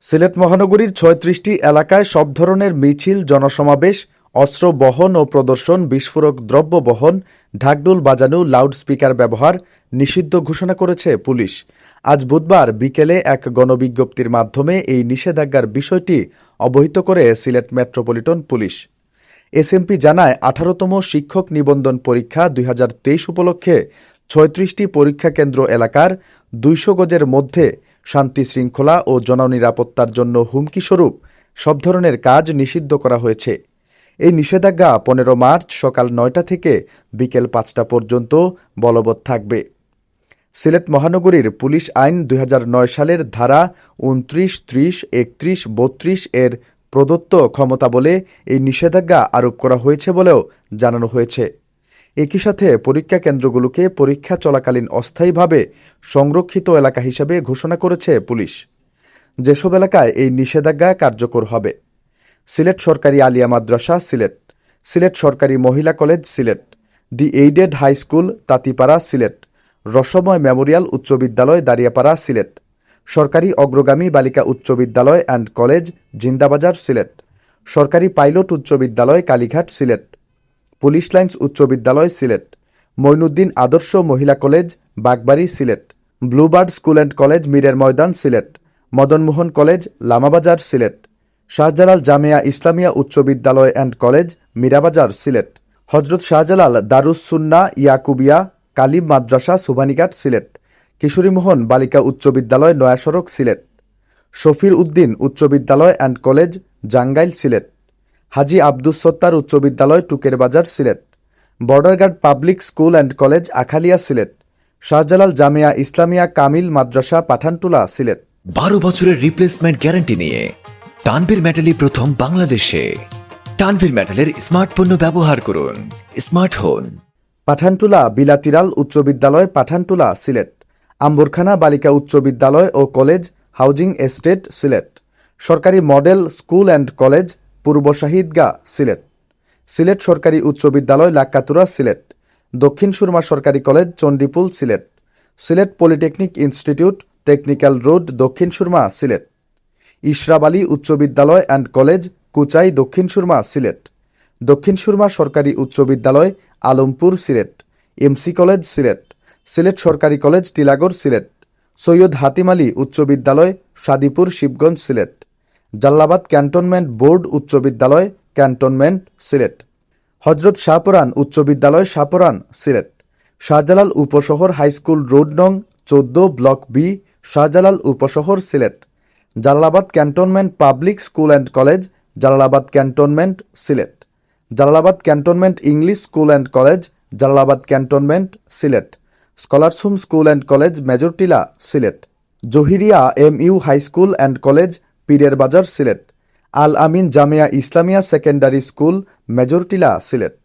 সিলেট মহানগরীর ৩৬টি এলাকায় সব ধরনের মিছিল, জনসমাবেশ, অস্ত্র বহন ও প্রদর্শন, বিস্ফোরক দ্রব্য বহন, ঢাকঢোল বাজানো, লাউডস্পিকার ব্যবহার নিষিদ্ধ ঘোষণা করেছে পুলিশ। আজ বুধবার বিকেলে এক গণবিজ্ঞপ্তির মাধ্যমে এই নিষেধাজ্ঞার বিষয়টি অবহিত করে সিলেট মেট্রোপলিটন পুলিশ। এসএমপি জানায়, ১৮তম শিক্ষক নিবন্ধন পরীক্ষা ২০২৩ উপলক্ষে ৩৬টি পরীক্ষা কেন্দ্র এলাকার ২০০ গজের মধ্যে শান্তি শৃঙ্খলা ও জননিরাপত্তার জন্য হুমকিস্বরূপ সব ধরনের কাজ নিষিদ্ধ করা হয়েছে। এই নিষেধাজ্ঞা ১৫ মার্চ সকাল ৯টা থেকে বিকেল ৫টা পর্যন্ত বলবৎ থাকবে। সিলেট মহানগরীর পুলিশ আইন ২০০৯ সালের ধারা ২৯, ৩০, ৩১, ৩২ এর প্রদত্ত ক্ষমতা বলে এই নিষেধাজ্ঞা আরোপ করা হয়েছে বলেও জানানো হয়েছে। একই সাথে পরীক্ষা কেন্দ্রগুলোকে পরীক্ষা চলাকালীন অস্থায়ীভাবে সংরক্ষিত এলাকা হিসেবে ঘোষণা করেছে পুলিশ। যেসব এলাকায় এই নিষেধাজ্ঞা কার্যকর হবে: সিলেট সরকারি আলিয়া মাদ্রাসা সিলেট, সিলেট সরকারি মহিলা college Sylhet, the aided high school তাঁতিপাড়া সিলেট, রসময় মেমোরিয়াল উচ্চ বিদ্যালয় দাঁড়িয়াপাড়া সিলেট, সরকারি অগ্রগামী বালিকা উচ্চ বিদ্যালয় অ্যান্ড কলেজ জিন্দাবাজার সিলেট, সরকারি পাইলট উচ্চ বিদ্যালয় কালীঘাট সিলেট, পুলিশ লাইন্স উচ্চ বিদ্যালয় সিলেট, মঈনুদ্দিন আদর্শ মহিলা college Bagbari Sylhet, Bluebird school and college মীরের ময়দান সিলেট, মদনমোহন কলেজ লামাবাজার সিলেট, শাহজালাল জামিয়া ইসলামিয়া উচ্চ বিদ্যালয় অ্যান্ড কলেজ মীরাবাজার সিলেট, হজরত শাহজালাল দারুস সুন্নাহ ইয়াকুবিয়া কালিম মাদ্রাসা সুবানীঘাট সিলেট, কিশোরীমোহন বালিকা উচ্চ বিদ্যালয় নয়া সড়ক সিলেট, শফির উদ্দিন উচ্চ বিদ্যালয় অ্যান্ড কলেজ জাঙ্গাইল সিলেট, হাজী আব্দুস সত্তার উচ্চ বিদ্যালয় Tuker Bazar Sylhet, border guard public school and college Akhalia Sylhet, Shahjalal Jamia Islamia Kamil madrasa Pathantula Sylhet. 12 বছরের রিপ্লেসমেন্ট গ্যারান্টি নিয়ে তানভীর মেটালি প্রথম বাংলাদেশে। তানভীর মেটালের স্মার্ট পণ্য ব্যবহার করুন, স্মার্ট হন। পাঠানটুলা বিলাতিরাল উচ্চ বিদ্যালয় পাঠানটুলা সিলেট, আম্বরখানা বালিকা উচ্চ বিদ্যালয় ও কলেজ হাউজিং এস্টেট সিলেট, সরকারি মডেল স্কুল অ্যান্ড কলেজ পূর্ব শাহিদগাঁ সিলেট, সিলেট সরকারি উচ্চ বিদ্যালয় লাক্কাতুরা সিলেট, দক্ষিণ সুরমা সরকারি college Chandipul Sylhet, Sylhet polytechnic institute technical road Dakshin Surma Sylhet, ইশরাব Ali উচ্চ বিদ্যালয় অ্যান্ড কলেজ কুচাই দক্ষিণ সুরমা সিলেট, দক্ষিণ সুরমা সরকারি উচ্চ বিদ্যালয় আলমপুর সিলেট, এমসি কলেজ সিলেট, সিলেট সরকারি কলেজ টিলাগড় সিলেট, সৈয়দ হাতিম আলী উচ্চ বিদ্যালয় সাদিপুর শিবগঞ্জ সিলেট, জাল্লাবাদ ক্যান্টনমেন্ট বোর্ড উচ্চ বিদ্যালয় ক্যান্টনমেন্ট সিলেট, হজরত শাহপরান উচ্চ বিদ্যালয় শাহপরান সিলেট, শাহজালাল উপশহর হাইস্কুল রোড নং 14 block B Shahjalal Upashahar Sylhet, Jalalabad cantonment public school and college Jalalabad cantonment Sylhet, Jalalabad cantonment English school and college Jalalabad cantonment Sylhet, scholars home school and college Majortila Sylhet, Zahiria MU high school and college পীরের Bazar Sylhet, Al Amin Jamia Islamia secondary school Majortila Sylhet.